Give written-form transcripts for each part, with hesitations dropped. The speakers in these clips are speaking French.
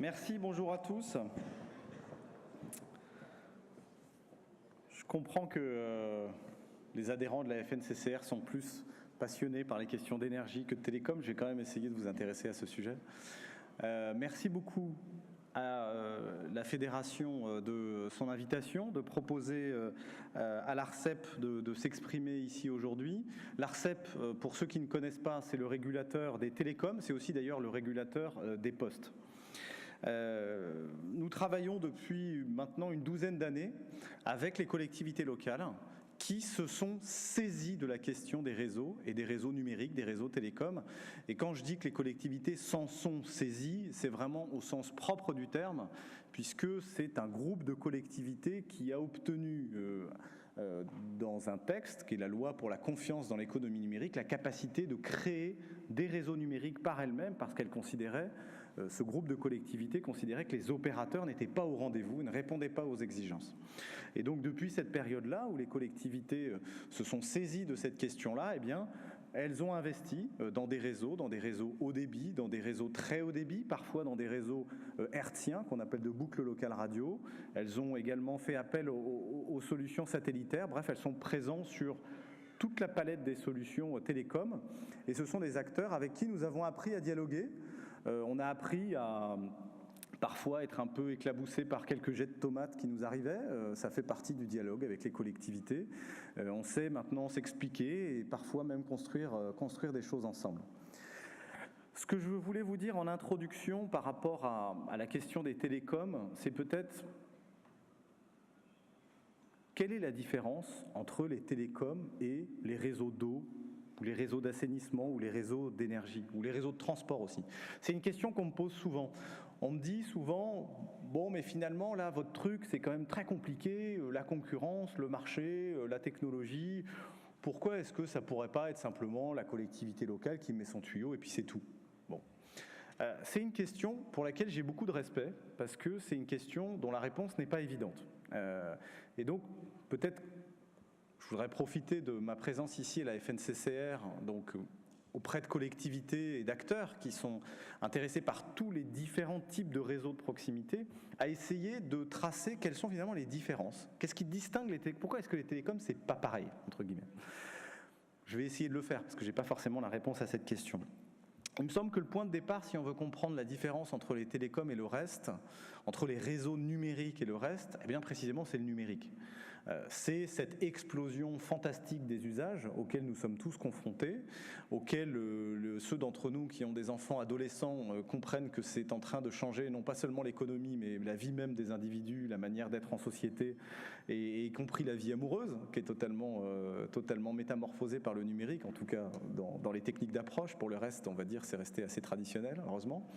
Merci, bonjour à tous. Je comprends que les adhérents de la FNCCR sont plus passionnés par les questions d'énergie que de télécom. Je vais quand même essayer de vous intéresser à ce sujet. Merci beaucoup à la Fédération de son invitation, de proposer à l'ARCEP de s'exprimer ici aujourd'hui. L'ARCEP, pour ceux qui ne connaissent pas, c'est le régulateur des télécoms, c'est aussi d'ailleurs le régulateur des postes. Nous travaillons depuis maintenant une douzaine d'années avec les collectivités locales qui se sont saisis de la question des réseaux et des réseaux numériques, des réseaux télécoms. Et quand je dis que les collectivités s'en sont saisies, c'est vraiment au sens propre du terme, puisque c'est un groupe de collectivités qui a obtenu dans un texte, qui est la loi pour la confiance dans l'économie numérique, la capacité de créer des réseaux numériques par elles-mêmes, parce qu'elles considéraient, ce groupe de collectivités considérait que les opérateurs n'étaient pas au rendez-vous, ne répondaient pas aux exigences. Et donc depuis cette période-là, où les collectivités se sont saisies de cette question-là, eh bien, elles ont investi dans des réseaux haut débit, dans des réseaux très haut débit, parfois dans des réseaux hertziens, qu'on appelle de boucles locales radio. Elles ont également fait appel aux solutions satellitaires. Bref, elles sont présentes sur toute la palette des solutions télécom. Et ce sont des acteurs avec qui nous avons appris à dialoguer. On a appris à parfois être un peu éclaboussé par quelques jets de tomates qui nous arrivaient. Ça fait partie du dialogue avec les collectivités. On sait maintenant s'expliquer et parfois même construire des choses ensemble. Ce que je voulais vous dire en introduction par rapport à la question des télécoms, c'est peut-être quelle est la différence entre les télécoms et les réseaux d'eau, ou les réseaux d'assainissement, ou les réseaux d'énergie, ou les réseaux de transport aussi. C'est une question qu'on me pose souvent. On me dit souvent, bon, mais finalement, là, votre truc, c'est quand même très compliqué, la concurrence, le marché, la technologie. Pourquoi est-ce que ça pourrait pas être simplement la collectivité locale qui met son tuyau et puis c'est tout? Bon. C'est une question pour laquelle j'ai beaucoup de respect, parce que c'est une question dont la réponse n'est pas évidente. Et donc, peut-être, je voudrais profiter de ma présence ici à la FNCCR, donc auprès de collectivités et d'acteurs qui sont intéressés par tous les différents types de réseaux de proximité, à essayer de tracer quelles sont finalement les différences. Qu'est-ce qui distingue les télécoms? Pourquoi est-ce que les télécoms, c'est pas pareil, entre guillemets? Je vais essayer de le faire, parce que j'ai pas forcément la réponse à cette question. Il me semble que le point de départ, si on veut comprendre la différence entre les télécoms et le reste, entre les réseaux numériques et le reste, eh bien précisément c'est le numérique. C'est cette explosion fantastique des usages auxquels nous sommes tous confrontés, auxquels ceux d'entre nous qui ont des enfants adolescents comprennent que c'est en train de changer non pas seulement l'économie, mais la vie même des individus, la manière d'être en société, et y compris la vie amoureuse, qui est totalement métamorphosée par le numérique, en tout cas dans les techniques d'approche. Pour le reste, on va dire, c'est resté assez traditionnel, heureusement.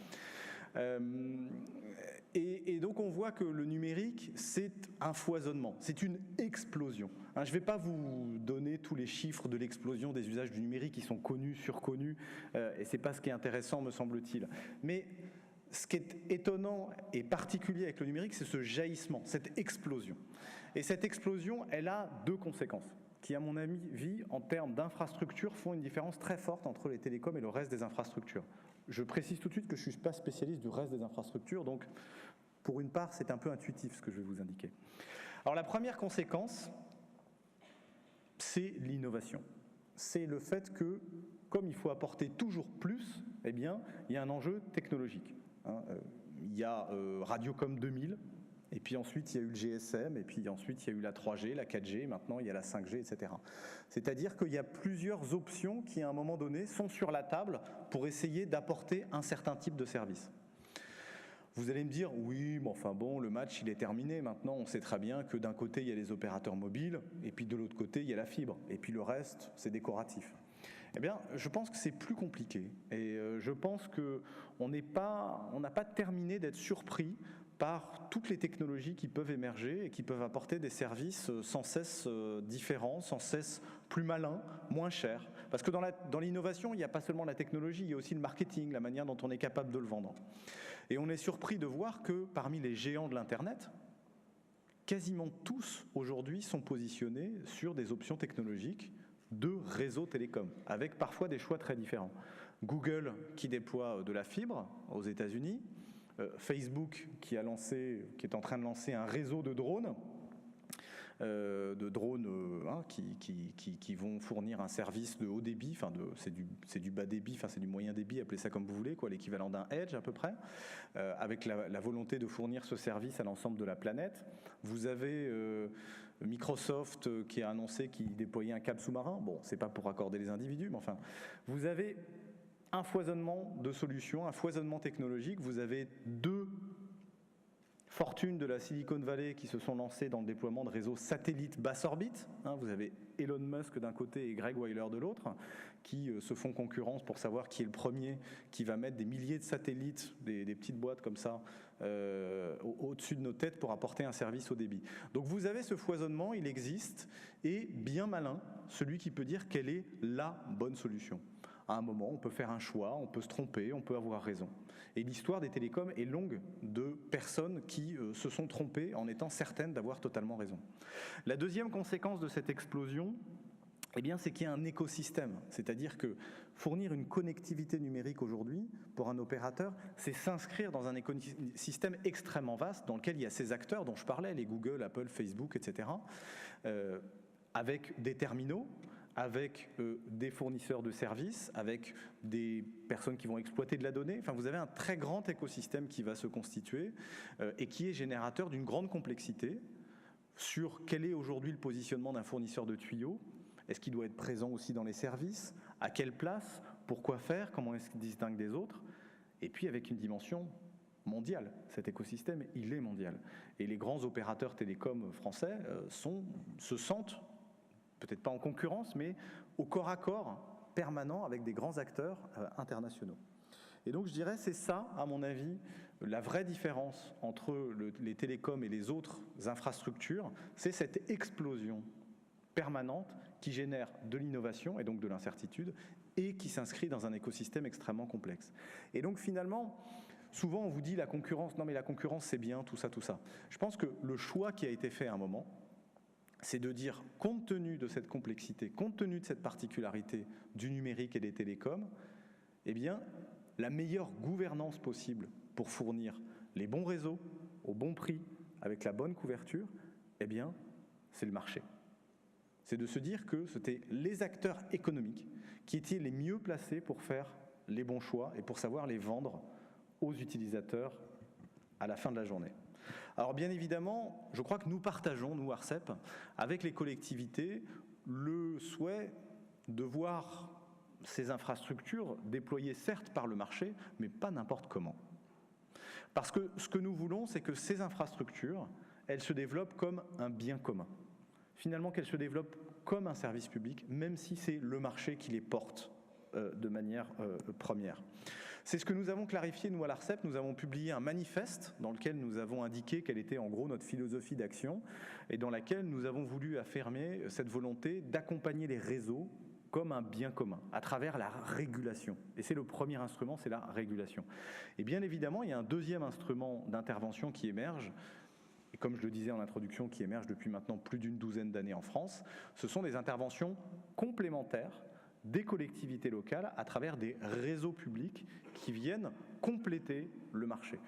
Et donc on voit que le numérique, c'est un foisonnement, c'est une explosion. Je ne vais pas vous donner tous les chiffres de l'explosion des usages du numérique qui sont connus, surconnus, et ce n'est pas ce qui est intéressant, me semble-t-il. Mais ce qui est étonnant et particulier avec le numérique, c'est ce jaillissement, cette explosion. Et cette explosion, elle a deux conséquences qui, à mon avis, en termes d'infrastructures, font une différence très forte entre les télécoms et le reste des infrastructures. Je précise tout de suite que je ne suis pas spécialiste du reste des infrastructures, donc pour une part, c'est un peu intuitif ce que je vais vous indiquer. Alors la première conséquence, c'est l'innovation. C'est le fait que, comme il faut apporter toujours plus, eh bien, il y a un enjeu technologique. Il y a Radiocom 2000, et puis ensuite il y a eu le GSM, et puis ensuite il y a eu la 3G, la 4G, maintenant il y a la 5G, etc. C'est-à-dire qu'il y a plusieurs options qui, à un moment donné, sont sur la table pour essayer d'apporter un certain type de service. Vous allez me dire, oui, mais enfin bon, le match il est terminé, maintenant on sait très bien que d'un côté il y a les opérateurs mobiles, et puis de l'autre côté il y a la fibre, et puis le reste c'est décoratif. Eh bien, je pense que c'est plus compliqué, et je pense qu'on n'a pas terminé d'être surpris par toutes les technologies qui peuvent émerger et qui peuvent apporter des services sans cesse différents, sans cesse plus malins, moins chers. Parce que dans l'innovation, il n'y a pas seulement la technologie, il y a aussi le marketing, la manière dont on est capable de le vendre. Et on est surpris de voir que parmi les géants de l'Internet, quasiment tous aujourd'hui sont positionnés sur des options technologiques de réseaux télécoms, avec parfois des choix très différents. Google qui déploie de la fibre aux États-Unis, Facebook qui est en train de lancer un réseau de drones. Qui vont fournir un service de haut débit, c'est du bas débit, c'est du moyen débit, appelez ça comme vous voulez, l'équivalent d'un Edge à peu près, avec la volonté de fournir ce service à l'ensemble de la planète. Vous avez Microsoft qui a annoncé qu'il déployait un câble sous-marin. Bon, c'est pas pour raccorder les individus, mais enfin, vous avez un foisonnement de solutions, un foisonnement technologique. Vous avez deux fortunes de la Silicon Valley qui se sont lancées dans le déploiement de réseaux satellites basse orbite. Vous avez Elon Musk d'un côté et Greg Weiler de l'autre, qui se font concurrence pour savoir qui est le premier qui va mettre des milliers de satellites, des petites boîtes comme ça, au-dessus de nos têtes pour apporter un service au débit. Donc vous avez ce foisonnement, il existe, et bien malin, celui qui peut dire quelle est la bonne solution. À un moment, on peut faire un choix, on peut se tromper, on peut avoir raison. Et l'histoire des télécoms est longue de personnes qui se sont trompées en étant certaines d'avoir totalement raison. La deuxième conséquence de cette explosion, c'est qu'il y a un écosystème. C'est-à-dire que fournir une connectivité numérique aujourd'hui, pour un opérateur, c'est s'inscrire dans un écosystème extrêmement vaste dans lequel il y a ces acteurs dont je parlais, les Google, Apple, Facebook, etc., avec des terminaux, avec des fournisseurs de services, avec des personnes qui vont exploiter de la donnée. Enfin, vous avez un très grand écosystème qui va se constituer et qui est générateur d'une grande complexité sur quel est aujourd'hui le positionnement d'un fournisseur de tuyaux. Est-ce qu'il doit être présent aussi dans les services? À quelle place? Pourquoi faire? Comment est-ce qu'il distingue des autres? Et puis avec une dimension mondiale. Cet écosystème, il est mondial. Et les grands opérateurs télécoms français se sentent peut-être pas en concurrence, mais au corps à corps permanent avec des grands acteurs internationaux. Et donc je dirais c'est ça, à mon avis, la vraie différence entre les télécoms et les autres infrastructures, c'est cette explosion permanente qui génère de l'innovation et donc de l'incertitude et qui s'inscrit dans un écosystème extrêmement complexe. Et donc finalement, souvent on vous dit la concurrence, non mais la concurrence c'est bien, tout ça. Je pense que le choix qui a été fait à un moment, c'est de dire, compte tenu de cette complexité, compte tenu de cette particularité du numérique et des télécoms, la meilleure gouvernance possible pour fournir les bons réseaux, au bon prix, avec la bonne couverture, c'est le marché. C'est de se dire que c'était les acteurs économiques qui étaient les mieux placés pour faire les bons choix et pour savoir les vendre aux utilisateurs à la fin de la journée. Alors bien évidemment, je crois que nous partageons, nous ARCEP, avec les collectivités, le souhait de voir ces infrastructures déployées certes par le marché, mais pas n'importe comment. Parce que ce que nous voulons, c'est que ces infrastructures, elles se développent comme un bien commun. Finalement, qu'elles se développent comme un service public, même si c'est le marché qui les porte de manière première. C'est ce que nous avons clarifié, nous, à l'ARCEP. Nous avons publié un manifeste dans lequel nous avons indiqué quelle était en gros notre philosophie d'action et dans laquelle nous avons voulu affirmer cette volonté d'accompagner les réseaux comme un bien commun, à travers la régulation. Et c'est le premier instrument, c'est la régulation. Et bien évidemment, il y a un deuxième instrument d'intervention qui émerge, et comme je le disais en introduction, qui émerge depuis maintenant plus d'une douzaine d'années en France. Ce sont des interventions complémentaires des collectivités locales à travers des réseaux publics qui viennent compléter le marché.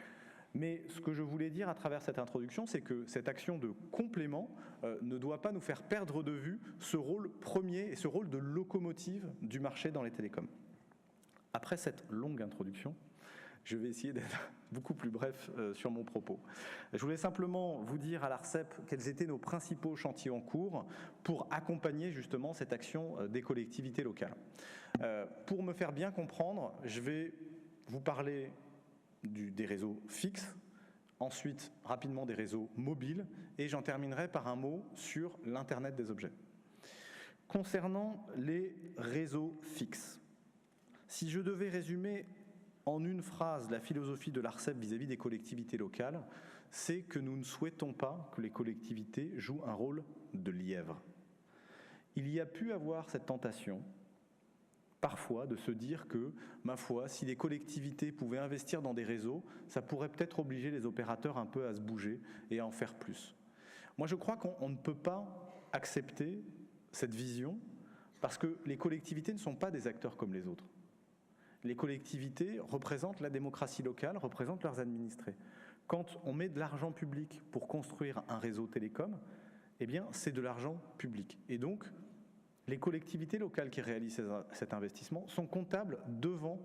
Mais ce que je voulais dire à travers cette introduction, c'est que cette action de complément ne doit pas nous faire perdre de vue ce rôle premier et ce rôle de locomotive du marché dans les télécoms. Après cette longue introduction, je vais essayer d'être beaucoup plus bref sur mon propos. Je voulais simplement vous dire à l'ARCEP quels étaient nos principaux chantiers en cours pour accompagner justement cette action des collectivités locales. Pour me faire bien comprendre, je vais vous parler des réseaux fixes, ensuite rapidement des réseaux mobiles, et j'en terminerai par un mot sur l'Internet des objets. Concernant les réseaux fixes, si je devais résumer en une phrase la philosophie de l'ARCEP vis-à-vis des collectivités locales, c'est que nous ne souhaitons pas que les collectivités jouent un rôle de lièvre. Il y a pu avoir cette tentation, parfois, de se dire que, ma foi, si les collectivités pouvaient investir dans des réseaux, ça pourrait peut-être obliger les opérateurs un peu à se bouger et à en faire plus. Moi, je crois qu'on ne peut pas accepter cette vision parce que les collectivités ne sont pas des acteurs comme les autres. les collectivités représentent la démocratie locale, représentent leurs administrés. Quand on met de l'argent public pour construire un réseau télécom, eh bien, c'est de l'argent public. Et donc, les collectivités locales qui réalisent cet investissement sont comptables devant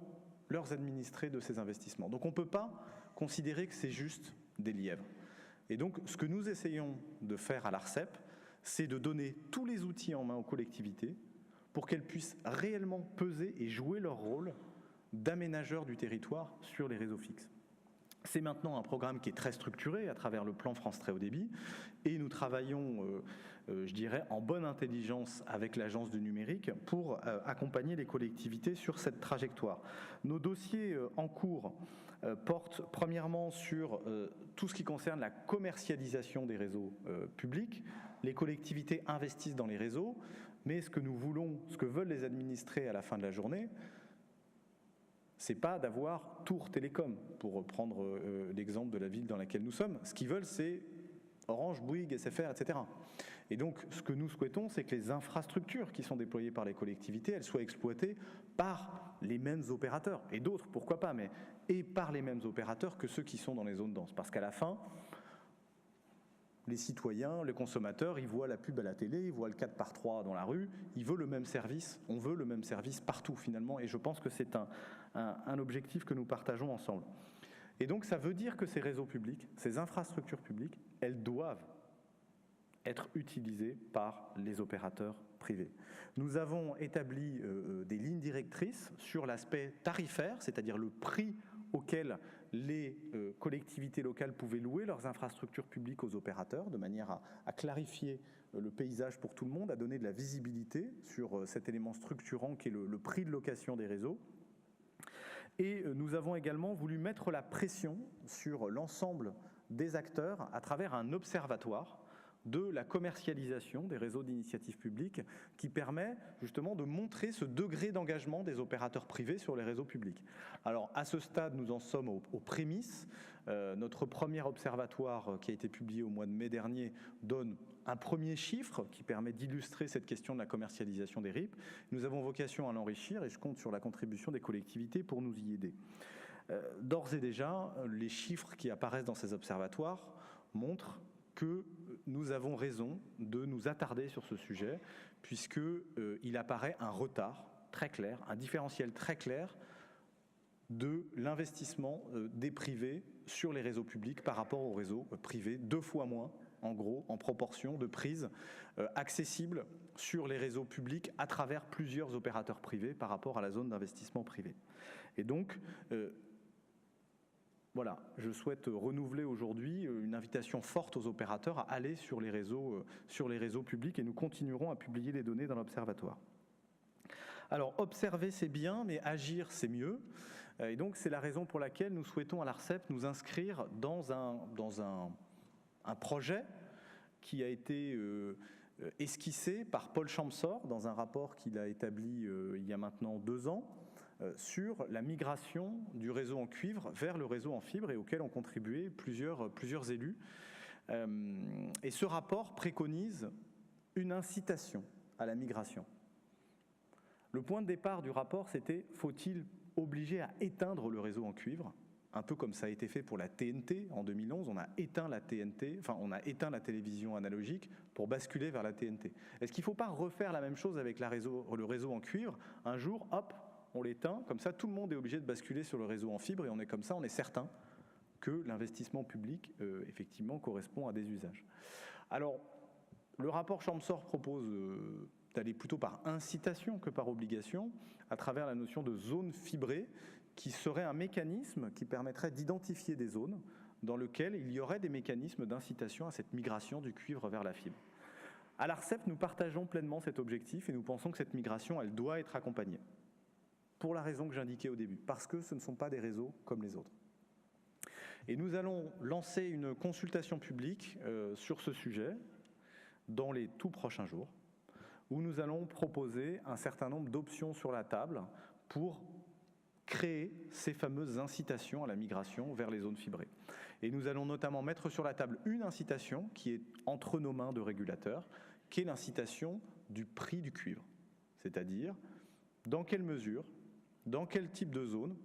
leurs administrés de ces investissements. Donc, on ne peut pas considérer que c'est juste des lièvres. Et donc, ce que nous essayons de faire à l'ARCEP, c'est de donner tous les outils en main aux collectivités pour qu'elles puissent réellement peser et jouer leur rôle d'aménageurs du territoire sur les réseaux fixes. C'est maintenant un programme qui est très structuré à travers le plan France Très Haut Débit et nous travaillons, je dirais, en bonne intelligence avec l'Agence du numérique pour accompagner les collectivités sur cette trajectoire. Nos dossiers en cours portent premièrement sur tout ce qui concerne la commercialisation des réseaux publics. Les collectivités investissent dans les réseaux, mais ce que nous voulons, ce que veulent les administrés à la fin de la journée, c'est pas d'avoir Tour Télécom, pour reprendre l'exemple de la ville dans laquelle nous sommes. Ce qu'ils veulent, c'est Orange, Bouygues, SFR, etc. Et donc, ce que nous souhaitons, c'est que les infrastructures qui sont déployées par les collectivités, elles soient exploitées par les mêmes opérateurs, et d'autres, pourquoi pas, mais et par les mêmes opérateurs que ceux qui sont dans les zones denses. Parce qu'à la fin, les citoyens, les consommateurs, ils voient la pub à la télé, ils voient le 4x3 dans la rue, ils veulent le même service, on veut le même service partout finalement, et je pense que c'est un objectif que nous partageons ensemble. Et donc ça veut dire que ces réseaux publics, ces infrastructures publiques, elles doivent être utilisées par les opérateurs privés. Nous avons établi des lignes directrices sur l'aspect tarifaire, c'est-à-dire le prix auquel les collectivités locales pouvaient louer leurs infrastructures publiques aux opérateurs, de manière à clarifier le paysage pour tout le monde, à donner de la visibilité sur cet élément structurant qui est le prix de location des réseaux. Et nous avons également voulu mettre la pression sur l'ensemble des acteurs à travers un observatoire de la commercialisation des réseaux d'initiative publique qui permet justement de montrer ce degré d'engagement des opérateurs privés sur les réseaux publics. Alors à ce stade, nous en sommes aux prémices. Notre premier observatoire qui a été publié au mois de mai dernier donne un premier chiffre qui permet d'illustrer cette question de la commercialisation des RIP. Nous avons vocation à l'enrichir et je compte sur la contribution des collectivités pour nous y aider. D'ores et déjà, les chiffres qui apparaissent dans ces observatoires montrent que nous avons raison de nous attarder sur ce sujet, puisqu'il apparaît un retard très clair, un différentiel très clair de l'investissement des privés sur les réseaux publics par rapport aux réseaux privés, 2 fois moins, en gros, en proportion de prise accessible sur les réseaux publics à travers plusieurs opérateurs privés par rapport à la zone d'investissement privé. Et donc, voilà, je souhaite renouveler aujourd'hui une invitation forte aux opérateurs à aller sur les réseaux publics et nous continuerons à publier les données dans l'observatoire. Alors, observer c'est bien, mais agir c'est mieux. Et donc, c'est la raison pour laquelle nous souhaitons à l'ARCEP nous inscrire dans un projet qui a été esquissé par Paul Champsor dans un rapport qu'il a établi il y a maintenant 2 ans, sur la migration du réseau en cuivre vers le réseau en fibre et auquel ont contribué plusieurs élus. Et ce rapport préconise une incitation à la migration. Le point de départ du rapport, c'était faut-il obliger à éteindre le réseau en cuivre, un peu comme ça a été fait pour la TNT en 2011, on a éteint la TNT, enfin on a éteint la télévision analogique pour basculer vers la TNT. Est-ce qu'il ne faut pas refaire la même chose avec le réseau en cuivre? Un jour, hop, on l'éteint, comme ça tout le monde est obligé de basculer sur le réseau en fibre et on est comme ça, on est certain que l'investissement public effectivement correspond à des usages. Alors, le rapport Champsor propose d'aller plutôt par incitation que par obligation, à travers la notion de zone fibrée, qui serait un mécanisme qui permettrait d'identifier des zones dans lesquelles il y aurait des mécanismes d'incitation à cette migration du cuivre vers la fibre. À l'ARCEP, nous partageons pleinement cet objectif et nous pensons que cette migration, elle doit être accompagnée. Pour la raison que j'indiquais au début, parce que ce ne sont pas des réseaux comme les autres. Et nous allons lancer une consultation publique sur ce sujet dans les tout prochains jours, où nous allons proposer un certain nombre d'options sur la table pour créer ces fameuses incitations à la migration vers les zones fibrées. Et nous allons notamment mettre sur la table une incitation qui est entre nos mains de régulateurs, qui est l'incitation du prix du cuivre. C'est-à-dire, dans quelle mesure dans quel type de zone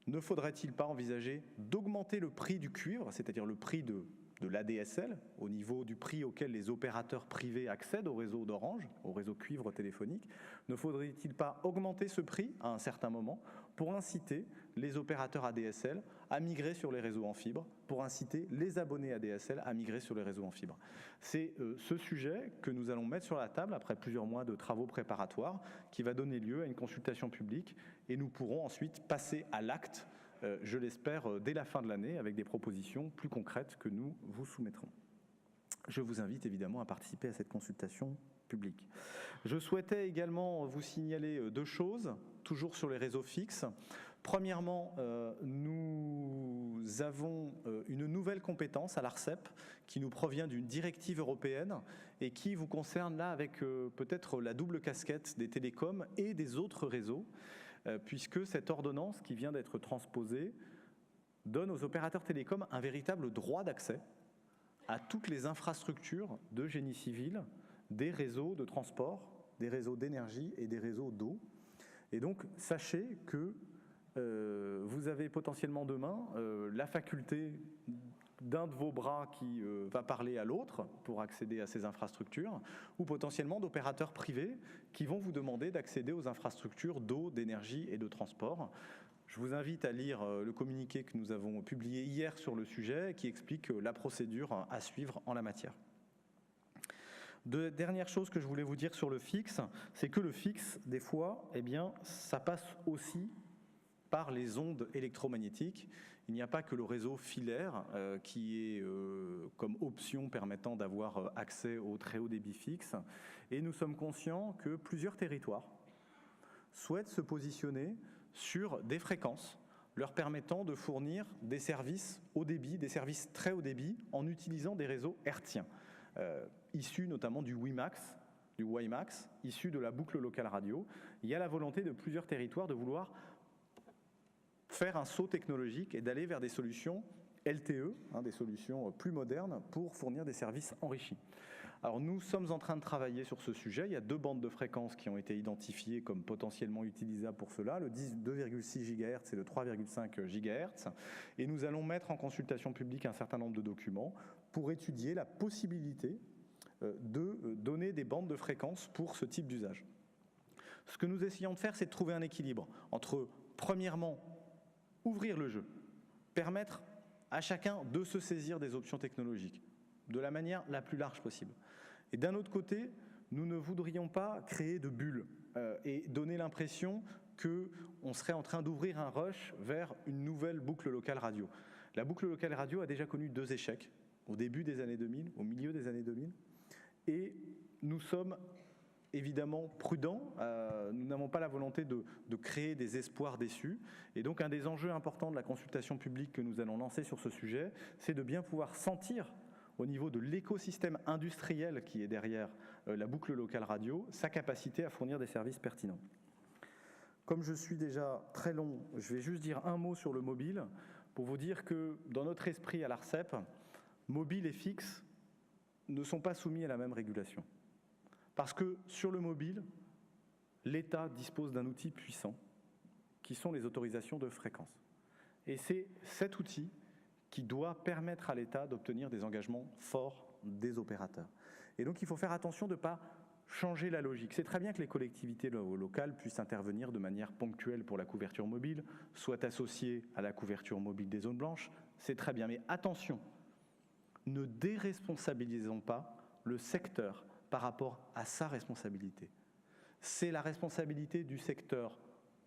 ne faudrait-il pas envisager d'augmenter le prix du cuivre, c'est-à-dire le prix de l'ADSL, au niveau du prix auquel les opérateurs privés accèdent au réseau d'Orange, au réseau cuivre téléphonique? Ne faudrait-il pas augmenter ce prix à un certain moment pour inciter les opérateurs ADSL à migrer sur les réseaux en fibre, pour inciter les abonnés ADSL à migrer sur les réseaux en fibre? C'est ce sujet que nous allons mettre sur la table après plusieurs mois de travaux préparatoires, qui va donner lieu à une consultation publique, et nous pourrons ensuite passer à l'acte, je l'espère, dès la fin de l'année, avec des propositions plus concrètes que nous vous soumettrons. Je vous invite évidemment à participer à cette consultation publique. Je souhaitais également vous signaler deux choses, toujours sur les réseaux fixes. Premièrement, nous avons une nouvelle compétence à l'ARCEP qui nous provient d'une directive européenne et qui vous concerne là avec peut-être la double casquette des télécoms et des autres réseaux, puisque cette ordonnance qui vient d'être transposée donne aux opérateurs télécoms un véritable droit d'accès à toutes les infrastructures de génie civil, des réseaux de transport, des réseaux d'énergie et des réseaux d'eau. Et donc, sachez que vous avez potentiellement demain la faculté d'un de vos bras qui va parler à l'autre pour accéder à ces infrastructures, ou potentiellement d'opérateurs privés qui vont vous demander d'accéder aux infrastructures d'eau, d'énergie et de transport. Je vous invite à lire le communiqué que nous avons publié hier sur le sujet, qui explique la procédure à suivre en la matière. Dernière chose que je voulais vous dire sur le fixe, c'est que le fixe, des fois, eh bien, ça passe aussi par les ondes électromagnétiques. Il n'y a pas que le réseau filaire qui est comme option permettant d'avoir accès au très haut débit fixe. Et nous sommes conscients que plusieurs territoires souhaitent se positionner sur des fréquences leur permettant de fournir des services haut débit, des services très haut débit, en utilisant des réseaux hertziens, issus notamment du WiMAX, issus de la boucle locale radio. Il y a la volonté de plusieurs territoires de vouloir faire un saut technologique et d'aller vers des solutions LTE, des solutions plus modernes pour fournir des services enrichis. Alors nous sommes en train de travailler sur ce sujet. Il y a deux bandes de fréquences qui ont été identifiées comme potentiellement utilisables pour cela, le 2,6 GHz et le 3,5 GHz. Et nous allons mettre en consultation publique un certain nombre de documents pour étudier la possibilité de donner des bandes de fréquences pour ce type d'usage. Ce que nous essayons de faire, c'est de trouver un équilibre entre, premièrement, ouvrir le jeu, permettre à chacun de se saisir des options technologiques de la manière la plus large possible. Et d'un autre côté, nous ne voudrions pas créer de bulles et donner l'impression qu'on serait en train d'ouvrir un rush vers une nouvelle boucle locale radio. La boucle locale radio a déjà connu deux échecs, au début des années 2000, au milieu des années 2000, et nous sommes évidemment prudents, nous n'avons pas la volonté de créer des espoirs déçus, et donc un des enjeux importants de la consultation publique que nous allons lancer sur ce sujet, c'est de bien pouvoir sentir au niveau de l'écosystème industriel qui est derrière la boucle locale radio, sa capacité à fournir des services pertinents. Comme je suis déjà très long, je vais juste dire un mot sur le mobile, pour vous dire que dans notre esprit à l'ARCEP, mobile et fixe ne sont pas soumis à la même régulation. Parce que sur le mobile, l'État dispose d'un outil puissant, qui sont les autorisations de fréquence. Et c'est cet outil qui doit permettre à l'État d'obtenir des engagements forts des opérateurs. Et donc il faut faire attention de ne pas changer la logique. C'est très bien que les collectivités locales puissent intervenir de manière ponctuelle pour la couverture mobile, soit associées à la couverture mobile des zones blanches, c'est très bien. Mais attention, ne déresponsabilisons pas le secteur par rapport à sa responsabilité. C'est la responsabilité du secteur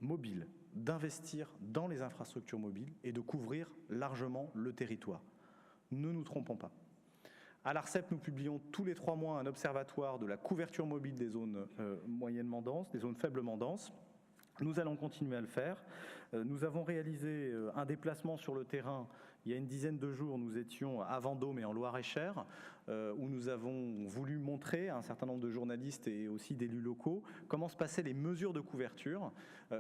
mobile d'investir dans les infrastructures mobiles et de couvrir largement le territoire. Ne nous trompons pas. À l'ARCEP, nous publions tous les 3 mois un observatoire de la couverture mobile des zones moyennement denses, des zones faiblement denses. Nous allons continuer à le faire. Nous avons réalisé un déplacement sur le terrain il y a une dizaine de jours. Nous étions à Vendôme et en Loir-et-Cher, où nous avons voulu montrer à un certain nombre de journalistes et aussi d'élus locaux comment se passaient les mesures de couverture.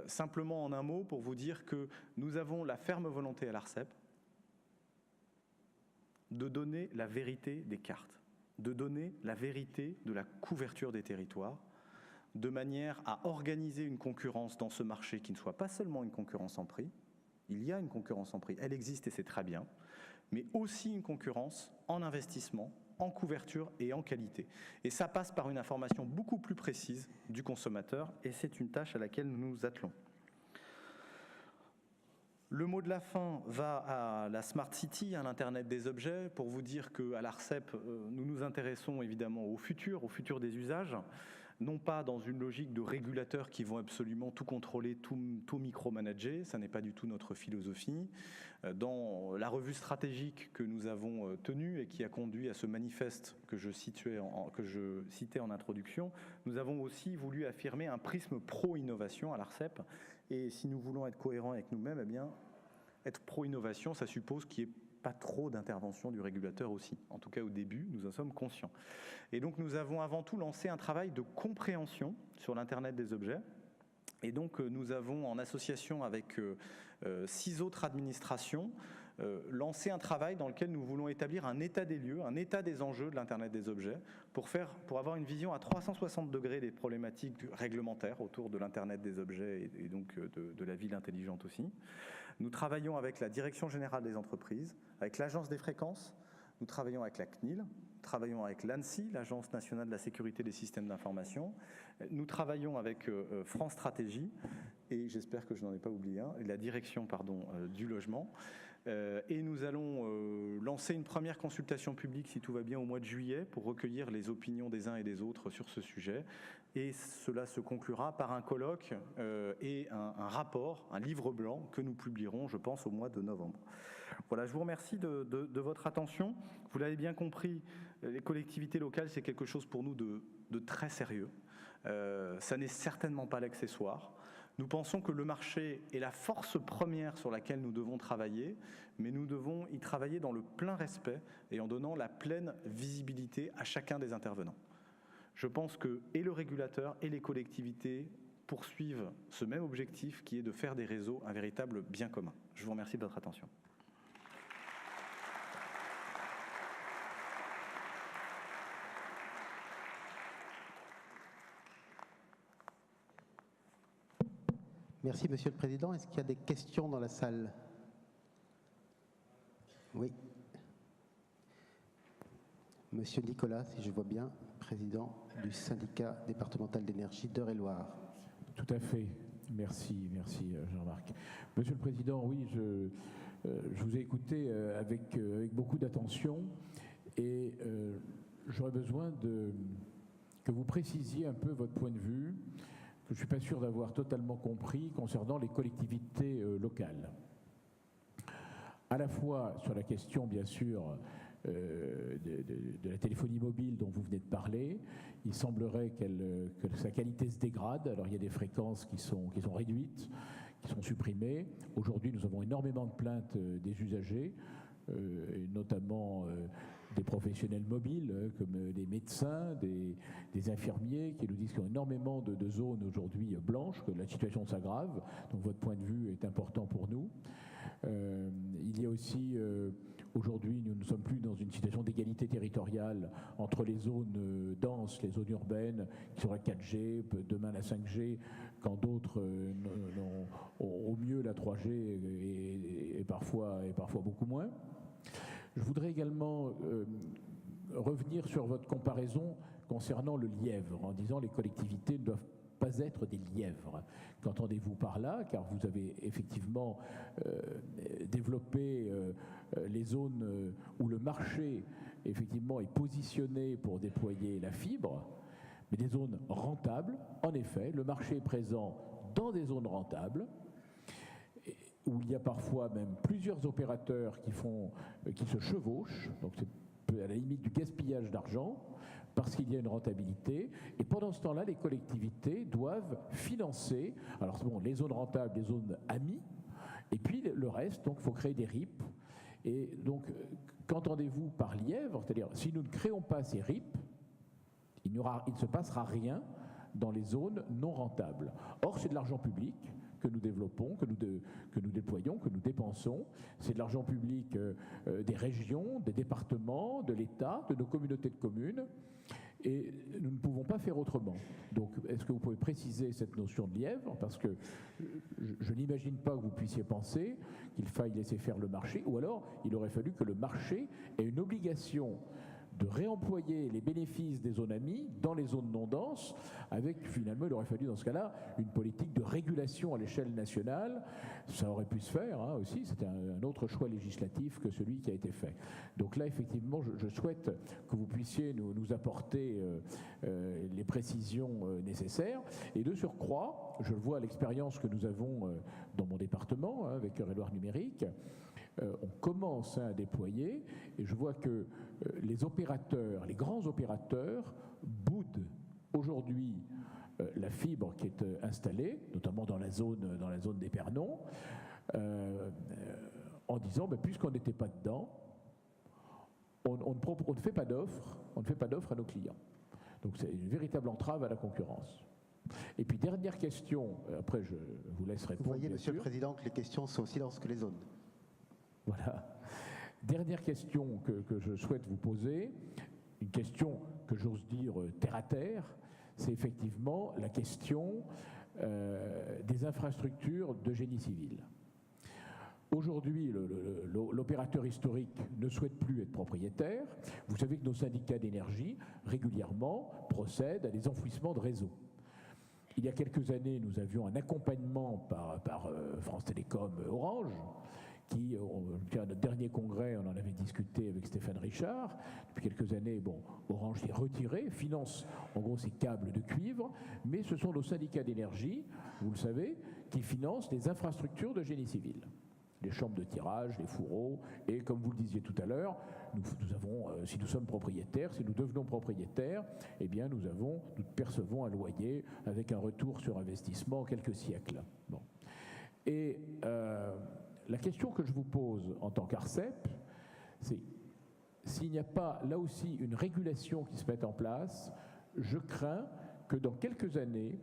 Simplement en un mot pour vous dire que nous avons la ferme volonté à l'ARCEP de donner la vérité des cartes, de donner la vérité de la couverture des territoires, de manière à organiser une concurrence dans ce marché qui ne soit pas seulement une concurrence en prix. Il y a une concurrence en prix, elle existe et c'est très bien, mais aussi une concurrence en investissement, en couverture et en qualité. Et ça passe par une information beaucoup plus précise du consommateur, et c'est une tâche à laquelle nous nous attelons. Le mot de la fin va à la Smart City, à l'Internet des objets, pour vous dire qu'à l'ARCEP, nous nous intéressons évidemment au futur des usages, non pas dans une logique de régulateurs qui vont absolument tout contrôler, tout micromanager, ça n'est pas du tout notre philosophie. Dans la revue stratégique que nous avons tenue et qui a conduit à ce manifeste que je citais en introduction, nous avons aussi voulu affirmer un prisme pro-innovation à l'ARCEP. Et si nous voulons être cohérents avec nous-mêmes, eh bien, être pro-innovation, ça suppose qu'il n'y ait pas trop d'intervention du régulateur aussi. En tout cas, au début, nous en sommes conscients. Et donc, nous avons avant tout lancé un travail de compréhension sur l'Internet des objets. Et donc, nous avons, en association avec 6 autres administrations, lancé un travail dans lequel nous voulons établir un état des lieux, un état des enjeux de l'Internet des objets, pour avoir une vision à 360 degrés des problématiques réglementaires autour de l'Internet des objets et donc de la ville intelligente aussi. Nous travaillons avec la Direction générale des entreprises, avec l'Agence des fréquences, nous travaillons avec la CNIL, nous travaillons avec l'ANSSI, l'Agence nationale de la sécurité des systèmes d'information, nous travaillons avec France Stratégie, et j'espère que je n'en ai pas oublié un, la direction du logement. Et nous allons lancer une première consultation publique, si tout va bien, au mois de juillet, pour recueillir les opinions des uns et des autres sur ce sujet. Et cela se conclura par un colloque et un rapport, un livre blanc, que nous publierons, je pense, au mois de novembre. Voilà, je vous remercie de votre attention. Vous l'avez bien compris, les collectivités locales, c'est quelque chose pour nous de très sérieux. Ça n'est certainement pas l'accessoire. Nous pensons que le marché est la force première sur laquelle nous devons travailler, mais nous devons y travailler dans le plein respect et en donnant la pleine visibilité à chacun des intervenants. Je pense que et le régulateur et les collectivités poursuivent ce même objectif qui est de faire des réseaux un véritable bien commun. Je vous remercie de votre attention. Merci, Monsieur le Président. Est-ce qu'il y a des questions dans la salle? Oui. Monsieur Nicolas, si je vois bien, président du syndicat départemental d'énergie d'Eure-et-Loire. Tout à fait. Merci Jean-Marc. Monsieur le Président, oui, je vous ai écouté avec beaucoup d'attention et j'aurais besoin que vous précisiez un peu votre point de vue, que je ne suis pas sûr d'avoir totalement compris concernant les collectivités locales. À la fois sur la question, bien sûr, de la téléphonie mobile dont vous venez de parler, il semblerait que sa qualité se dégrade. Alors il y a des fréquences qui sont réduites, qui sont supprimées. Aujourd'hui, nous avons énormément de plaintes des usagers, et notamment des professionnels mobiles, comme des médecins, des infirmiers, qui nous disent qu'il y a énormément de zones aujourd'hui blanches, que la situation s'aggrave. Donc votre point de vue est important pour nous. Il y a aussi, aujourd'hui, nous ne sommes plus dans une situation d'égalité territoriale entre les zones denses, les zones urbaines, qui sont la 4G, demain la 5G, quand d'autres ont au mieux la 3G et parfois beaucoup moins. Je voudrais également revenir sur votre comparaison concernant le lièvre, en disant que les collectivités ne doivent pas être des lièvres. Qu'entendez-vous par là? Car vous avez effectivement développé les zones où le marché effectivement est positionné pour déployer la fibre, mais des zones rentables. En effet, le marché est présent dans des zones rentables, où il y a parfois même plusieurs opérateurs qui se chevauchent, donc c'est à la limite du gaspillage d'argent, parce qu'il y a une rentabilité, et pendant ce temps-là, les collectivités doivent financer, alors bon, les zones rentables, les zones amies, et puis le reste, donc il faut créer des RIP, et donc qu'entendez-vous par lièvre? C'est-à-dire, si nous ne créons pas ces RIP, il ne se passera rien dans les zones non rentables. Or, c'est de l'argent public que nous développons, que nous déployons, que nous dépensons. C'est de l'argent public des régions, des départements, de l'État, de nos communautés de communes. Et nous ne pouvons pas faire autrement. Donc, est-ce que vous pouvez préciser cette notion de lièvre? Parce que je n'imagine pas que vous puissiez penser qu'il faille laisser faire le marché, ou alors il aurait fallu que le marché ait une obligation de réemployer les bénéfices des zones AMI dans les zones non denses, avec finalement, il aurait fallu dans ce cas-là une politique de régulation à l'échelle nationale. Ça aurait pu se faire aussi, c'était un autre choix législatif que celui qui a été fait. Donc là, effectivement, je souhaite que vous puissiez nous apporter les précisions nécessaires. Et de surcroît, je le vois à l'expérience que nous avons dans mon département, avec Eure-et-Loir Numérique, on commence à déployer, et je vois que les opérateurs, les grands opérateurs, boudent aujourd'hui la fibre qui est installée, notamment dans la zone d'Épernon, en disant puisqu'on n'était pas dedans, on ne fait pas d'offre à nos clients. Donc c'est une véritable entrave à la concurrence. Et puis dernière question, après je vous laisse répondre. Vous voyez, Monsieur le Président, que les questions sont aussi denses que les zones. Voilà. Dernière question que je souhaite vous poser, une question que j'ose dire terre à terre, c'est effectivement la question des infrastructures de génie civil. Aujourd'hui, l'opérateur historique ne souhaite plus être propriétaire. Vous savez que nos syndicats d'énergie, régulièrement, procèdent à des enfouissements de réseaux. Il y a quelques années, nous avions un accompagnement par France Télécom Orange, qui, à notre dernier congrès, on en avait discuté avec Stéphane Richard. Depuis quelques années, Orange s'est retiré, finance en gros ces câbles de cuivre, mais ce sont nos syndicats d'énergie, vous le savez, qui financent les infrastructures de génie civil. Les chambres de tirage, les fourreaux, et comme vous le disiez tout à l'heure, nous avons, si nous sommes propriétaires, si nous devenons propriétaires, eh bien nous percevons un loyer avec un retour sur investissement en quelques siècles. Bon. Et la question que je vous pose en tant qu'ARCEP, c'est s'il n'y a pas là aussi une régulation qui se mette en place, je crains que dans quelques années,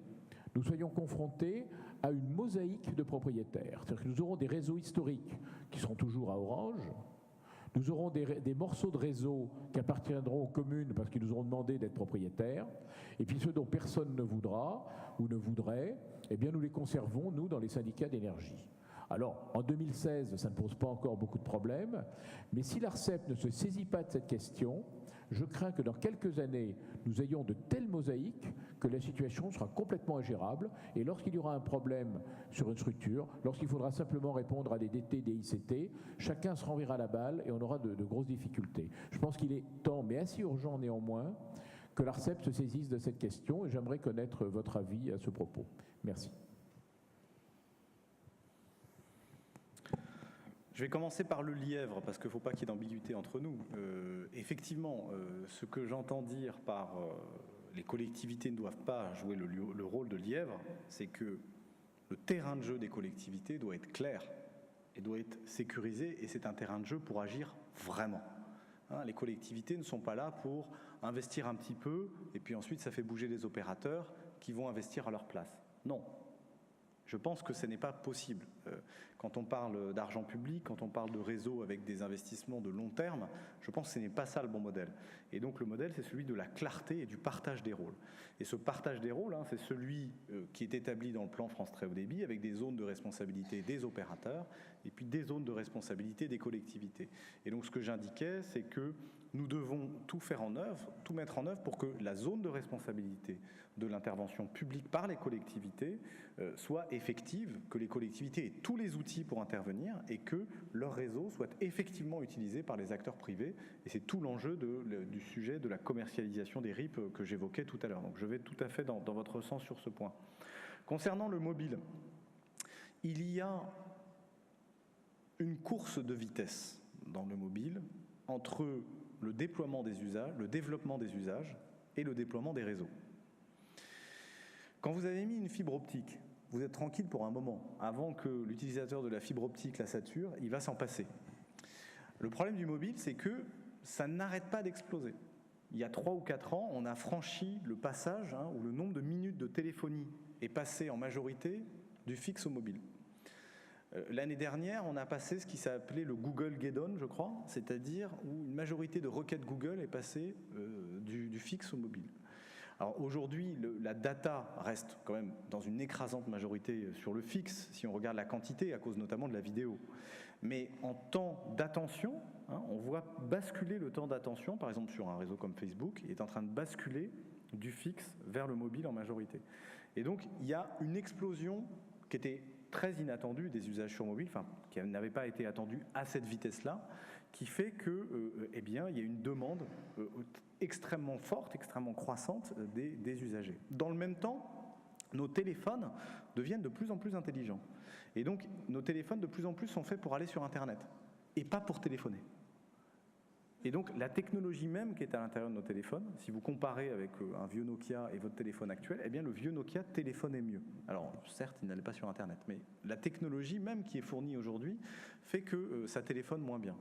nous soyons confrontés à une mosaïque de propriétaires. C'est-à-dire que nous aurons des réseaux historiques qui seront toujours à Orange, nous aurons des morceaux de réseau qui appartiendront aux communes parce qu'ils nous auront demandé d'être propriétaires, et puis ceux dont personne ne voudra ou ne voudrait, eh bien nous les conservons, nous, dans les syndicats d'énergie. Alors, en 2016, ça ne pose pas encore beaucoup de problèmes, mais si l'ARCEP ne se saisit pas de cette question, je crains que dans quelques années, nous ayons de telles mosaïques que la situation sera complètement ingérable, et lorsqu'il y aura un problème sur une structure, lorsqu'il faudra simplement répondre à des DT, des ICT, chacun se renverra la balle et on aura de grosses difficultés. Je pense qu'il est temps, mais assez urgent néanmoins, que l'ARCEP se saisisse de cette question, et j'aimerais connaître votre avis à ce propos. Merci. Je vais commencer par le lièvre, parce qu'il ne faut pas qu'il y ait d'ambiguïté entre nous. Effectivement, ce que j'entends dire par les collectivités ne doivent pas jouer le rôle de lièvre, c'est que le terrain de jeu des collectivités doit être clair et doit être sécurisé, et c'est un terrain de jeu pour agir vraiment. Les collectivités ne sont pas là pour investir un petit peu, et puis ensuite ça fait bouger les opérateurs qui vont investir à leur place. Non. Je pense que ce n'est pas possible. Quand on parle d'argent public, quand on parle de réseau avec des investissements de long terme, je pense que ce n'est pas ça le bon modèle. Et donc le modèle, c'est celui de la clarté et du partage des rôles. Et ce partage des rôles, c'est celui qui est établi dans le plan France Très Haut Débit, avec des zones de responsabilité des opérateurs et puis des zones de responsabilité des collectivités. Et donc ce que j'indiquais, c'est que nous devons tout mettre en œuvre pour que la zone de responsabilité de l'intervention publique par les collectivités soit effective, que les collectivités aient tous les outils pour intervenir et que leur réseau soit effectivement utilisé par les acteurs privés. Et c'est tout l'enjeu du sujet de la commercialisation des RIP que j'évoquais tout à l'heure. Donc je vais tout à fait dans votre sens sur ce point. Concernant le mobile, il y a une course de vitesse dans le mobile entre le déploiement des usages, le développement des usages et le déploiement des réseaux. Quand vous avez mis une fibre optique, vous êtes tranquille pour un moment. Avant que l'utilisateur de la fibre optique la sature, il va s'en passer. Le problème du mobile, c'est que ça n'arrête pas d'exploser. Il y a 3 ou 4 ans, on a franchi le passage où le nombre de minutes de téléphonie est passé en majorité du fixe au mobile. L'année dernière, on a passé ce qui s'appelait le Google Geddon, je crois, c'est-à-dire où une majorité de requêtes Google est passée du fixe au mobile. Alors aujourd'hui, la data reste quand même dans une écrasante majorité sur le fixe, si on regarde la quantité, à cause notamment de la vidéo. Mais en temps d'attention, on voit basculer le temps d'attention, par exemple sur un réseau comme Facebook, il est en train de basculer du fixe vers le mobile en majorité. Et donc, il y a une explosion qui était très inattendue des usages sur mobile, enfin, qui n'avait pas été attendue à cette vitesse-là, qui fait que, eh bien, il y a une demande extrêmement forte, extrêmement croissante des usagers. Dans le même temps, nos téléphones deviennent de plus en plus intelligents. Et donc, nos téléphones de plus en plus sont faits pour aller sur Internet, et pas pour téléphoner. Et donc, la technologie même qui est à l'intérieur de nos téléphones, si vous comparez avec un vieux Nokia et votre téléphone actuel, eh bien, le vieux Nokia téléphonait mieux. Alors, certes, il n'allait pas sur Internet, mais la technologie même qui est fournie aujourd'hui fait que ça téléphone moins bien.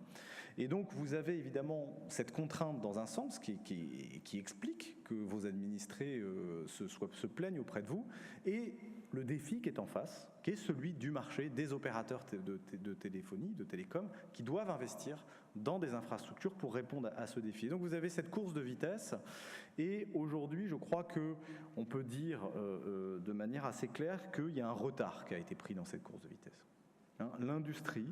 Et donc, vous avez évidemment cette contrainte dans un sens qui explique que vos administrés se plaignent auprès de vous, et le défi qui est en face, qui est celui du marché des opérateurs de téléphonie, de télécom, qui doivent investir dans des infrastructures pour répondre à ce défi. Et donc vous avez cette course de vitesse, et aujourd'hui je crois qu'on peut dire de manière assez claire qu'il y a un retard qui a été pris dans cette course de vitesse. L'industrie,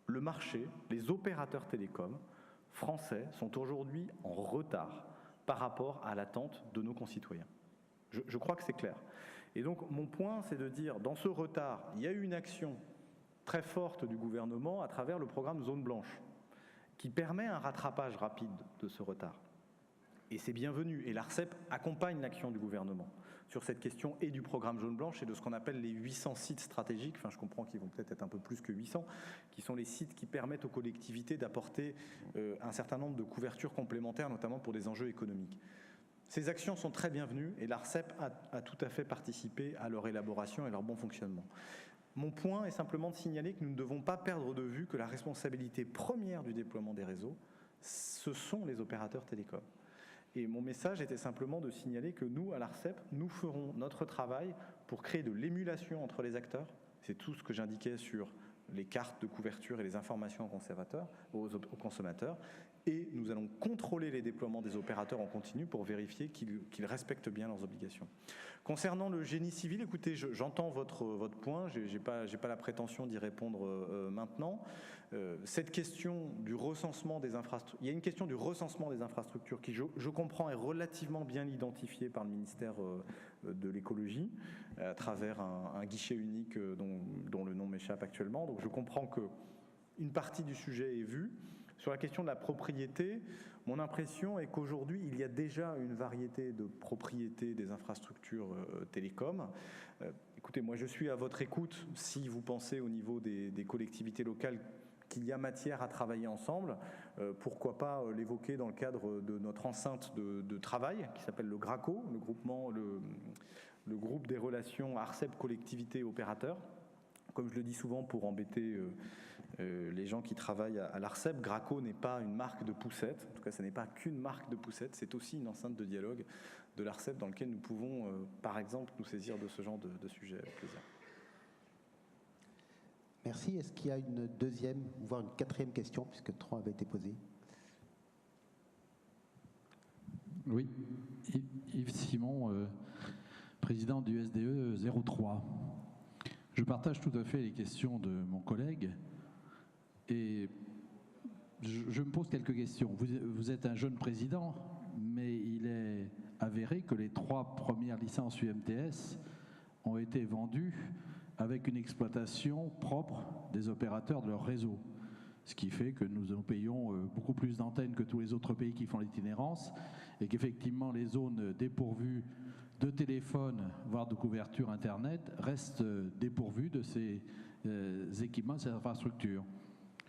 le marché, les opérateurs télécoms français sont aujourd'hui en retard par rapport à l'attente de nos concitoyens. Je crois que c'est clair. Et donc mon point, c'est de dire, dans ce retard, il y a eu une action très forte du gouvernement à travers le programme Zone Blanche, qui permet un rattrapage rapide de ce retard. Et c'est bienvenu. Et l'ARCEP accompagne l'action du gouvernement sur cette question et du programme Zone Blanche et de ce qu'on appelle les 800 sites stratégiques, enfin je comprends qu'ils vont peut-être être un peu plus que 800, qui sont les sites qui permettent aux collectivités d'apporter un certain nombre de couvertures complémentaires, notamment pour des enjeux économiques. Ces actions sont très bienvenues et l'ARCEP a tout à fait participé à leur élaboration et leur bon fonctionnement. Mon point est simplement de signaler que nous ne devons pas perdre de vue que la responsabilité première du déploiement des réseaux, ce sont les opérateurs télécoms. Et mon message était simplement de signaler que nous, à l'ARCEP, nous ferons notre travail pour créer de l'émulation entre les acteurs. C'est tout ce que j'indiquais sur les cartes de couverture et les informations aux consommateurs. Et nous allons contrôler les déploiements des opérateurs en continu pour vérifier qu'ils respectent bien leurs obligations. Concernant le génie civil, écoutez, j'entends votre point, je n'ai pas la prétention d'y répondre maintenant. Cette question du recensement des infrastructures, il y a une question du recensement des infrastructures qui, je comprends, est relativement bien identifiée par le ministère de l'écologie à travers un guichet unique dont le nom m'échappe actuellement. Donc je comprends qu'une partie du sujet est vue. Sur la question de la propriété, mon impression est qu'aujourd'hui, il y a déjà une variété de propriétés des infrastructures télécoms. Écoutez, moi je suis à votre écoute si vous pensez au niveau des collectivités locales qu'il y a matière à travailler ensemble. Pourquoi pas l'évoquer dans le cadre de notre enceinte de travail qui s'appelle le GRACO, le groupe des relations ARCEP collectivités opérateurs. Comme je le dis souvent pour embêter les gens qui travaillent à l'ARCEP, GRACO n'est pas une marque de poussette, en tout cas ce n'est pas qu'une marque de poussette, c'est aussi une enceinte de dialogue de l'ARCEP dans lequel nous pouvons par exemple nous saisir de ce genre de sujet avec plaisir. Merci. Est-ce qu'il y a une deuxième, voire une quatrième question, puisque 3 avaient été posées? Oui, Yves Simon, président du SDE 03. Je partage tout à fait les questions de mon collègue et je me pose quelques questions. Vous êtes un jeune président, mais il est avéré que les 3 premières licences UMTS ont été vendues avec une exploitation propre des opérateurs de leur réseau. Ce qui fait que nous payons beaucoup plus d'antennes que tous les autres pays qui font l'itinérance et qu'effectivement les zones dépourvues de téléphone, voire de couverture Internet, restent dépourvues de ces équipements, de ces infrastructures.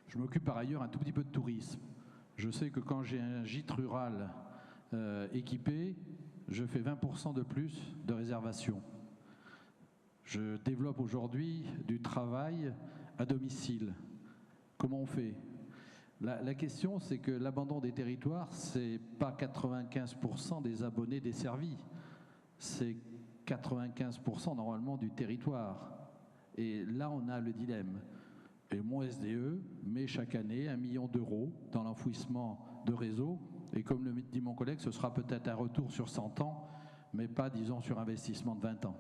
Je m'occupe par ailleurs un tout petit peu de tourisme. Je sais que quand j'ai un gîte rural équipé, je fais 20% de plus de réservations. Je développe aujourd'hui du travail à domicile. Comment on fait ? La question, c'est que l'abandon des territoires, c'est pas 95% des abonnés desservis, c'est 95% normalement du territoire. Et là, on a le dilemme. Et mon SDE met chaque année 1 million d'euros dans l'enfouissement de réseaux. Et comme le dit mon collègue, ce sera peut-être un retour sur 100 ans, mais pas, disons, sur investissement de 20 ans.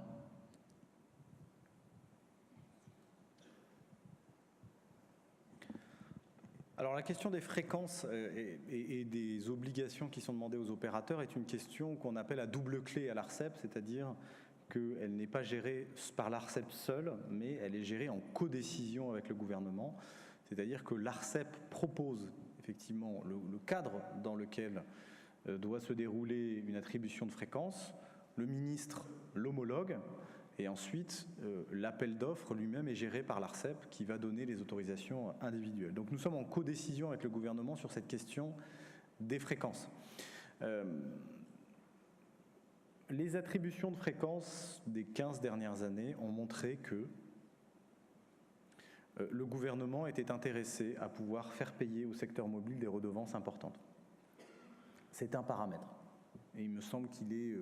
Alors la question des fréquences et des obligations qui sont demandées aux opérateurs est une question qu'on appelle à double clé à l'ARCEP, c'est-à-dire qu'elle n'est pas gérée par l'ARCEP seule, mais elle est gérée en codécision avec le gouvernement, c'est-à-dire que l'ARCEP propose effectivement le cadre dans lequel doit se dérouler une attribution de fréquence, le ministre l'homologue, et ensuite, l'appel d'offres lui-même est géré par l'ARCEP qui va donner les autorisations individuelles. Donc nous sommes en codécision avec le gouvernement sur cette question des fréquences. Les attributions de fréquences des 15 dernières années ont montré que le gouvernement était intéressé à pouvoir faire payer au secteur mobile des redevances importantes. C'est un paramètre. Et il me semble qu'il est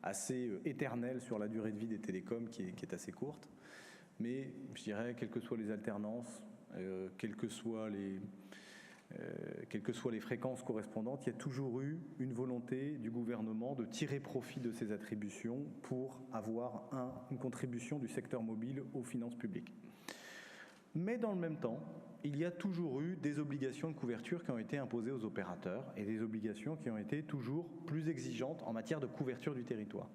assez éternel sur la durée de vie des télécoms qui est assez courte. Mais je dirais, quelles que soient les alternances, quelles que soient les fréquences correspondantes, il y a toujours eu une volonté du gouvernement de tirer profit de ces attributions pour avoir une contribution du secteur mobile aux finances publiques. Mais dans le même temps, il y a toujours eu des obligations de couverture qui ont été imposées aux opérateurs et des obligations qui ont été toujours plus exigeantes en matière de couverture du territoire.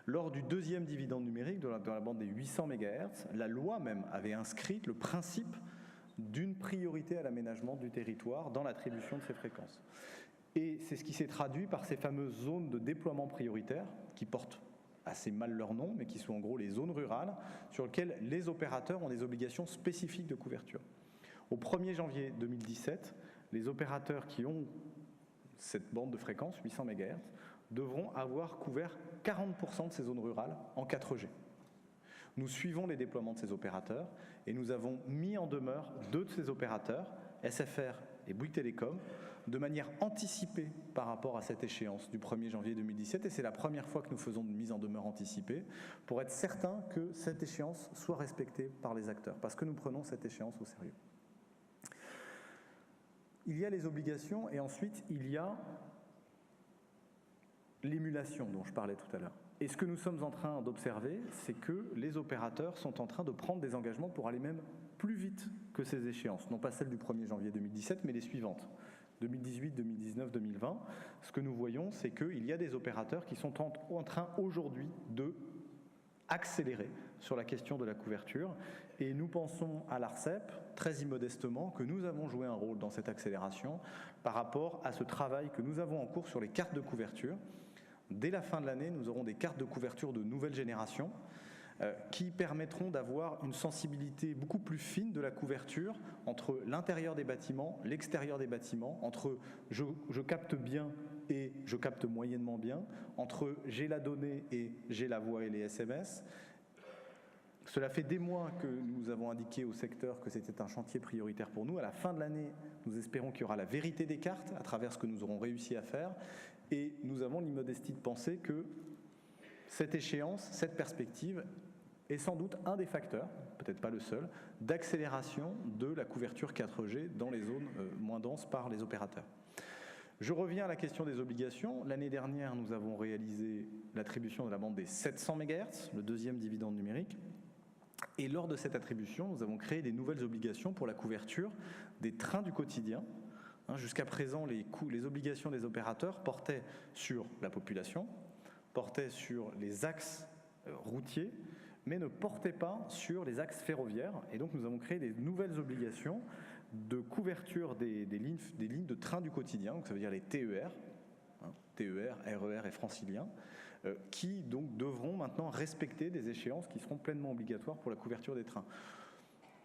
Lors du deuxième dividende numérique dans la bande des 800 MHz, la loi même avait inscrit le principe d'une priorité à l'aménagement du territoire dans l'attribution de ces fréquences. Et c'est ce qui s'est traduit par ces fameuses zones de déploiement prioritaire qui portent assez mal leur nom, mais qui sont en gros les zones rurales, sur lesquelles les opérateurs ont des obligations spécifiques de couverture. Au 1er janvier 2017, les opérateurs qui ont cette bande de fréquence, 800 MHz, devront avoir couvert 40% de ces zones rurales en 4G. Nous suivons les déploiements de ces opérateurs et nous avons mis en demeure 2 de ces opérateurs, SFR et Bouygues Telecom, de manière anticipée par rapport à cette échéance du 1er janvier 2017. Et c'est la première fois que nous faisons une mise en demeure anticipée pour être certain que cette échéance soit respectée par les acteurs, parce que nous prenons cette échéance au sérieux. Il y a les obligations et ensuite il y a l'émulation dont je parlais tout à l'heure. Et ce que nous sommes en train d'observer, c'est que les opérateurs sont en train de prendre des engagements pour aller même plus vite que ces échéances, non pas celles du 1er janvier 2017, mais les suivantes. 2018, 2019, 2020, ce que nous voyons, c'est qu'il y a des opérateurs qui sont en train aujourd'hui de accélérer sur la question de la couverture. Et nous pensons à l'ARCEP, très immodestement, que nous avons joué un rôle dans cette accélération par rapport à ce travail que nous avons en cours sur les cartes de couverture. Dès la fin de l'année, nous aurons des cartes de couverture de nouvelle génération qui permettront d'avoir une sensibilité beaucoup plus fine de la couverture entre l'intérieur des bâtiments, l'extérieur des bâtiments, entre je capte bien et je capte moyennement bien, entre j'ai la donnée et j'ai la voix et les SMS. Cela fait des mois que nous avons indiqué au secteur que c'était un chantier prioritaire pour nous. À la fin de l'année, nous espérons qu'il y aura la vérité des cartes à travers ce que nous aurons réussi à faire. Et nous avons l'immodestie de penser que cette échéance, cette perspective est sans doute un des facteurs, peut-être pas le seul, d'accélération de la couverture 4G dans les zones moins denses par les opérateurs. Je reviens à la question des obligations. L'année dernière, nous avons réalisé l'attribution de la bande des 700 MHz, le deuxième dividende numérique. Et lors de cette attribution, nous avons créé des nouvelles obligations pour la couverture des trains du quotidien. Jusqu'à présent, les obligations des opérateurs portaient sur la population, portaient sur les axes routiers, mais ne portaient pas sur les axes ferroviaires. Et donc nous avons créé des nouvelles obligations de couverture des lignes de trains du quotidien, donc ça veut dire les TER, TER, RER et francilien, qui donc devront maintenant respecter des échéances qui seront pleinement obligatoires pour la couverture des trains.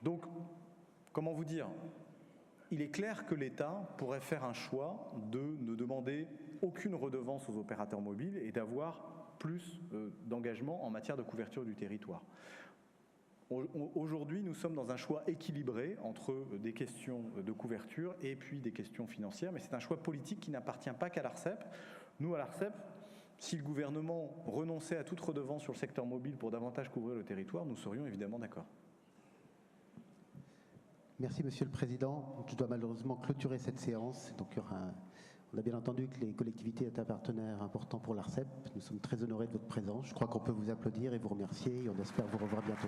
Donc, comment vous dire ? Il est clair que l'État pourrait faire un choix de ne demander aucune redevance aux opérateurs mobiles et d'avoir plus d'engagement en matière de couverture du territoire. Aujourd'hui, nous sommes dans un choix équilibré entre des questions de couverture et puis des questions financières, mais c'est un choix politique qui n'appartient pas qu'à l'ARCEP. Nous, à l'ARCEP, si le gouvernement renonçait à toute redevance sur le secteur mobile pour davantage couvrir le territoire, nous serions évidemment d'accord. Merci Monsieur le Président. Je dois malheureusement clôturer cette séance. Donc, on a bien entendu que les collectivités est un partenaire important pour l'ARCEP. Nous sommes très honorés de votre présence. Je crois qu'on peut vous applaudir et vous remercier et on espère vous revoir bientôt.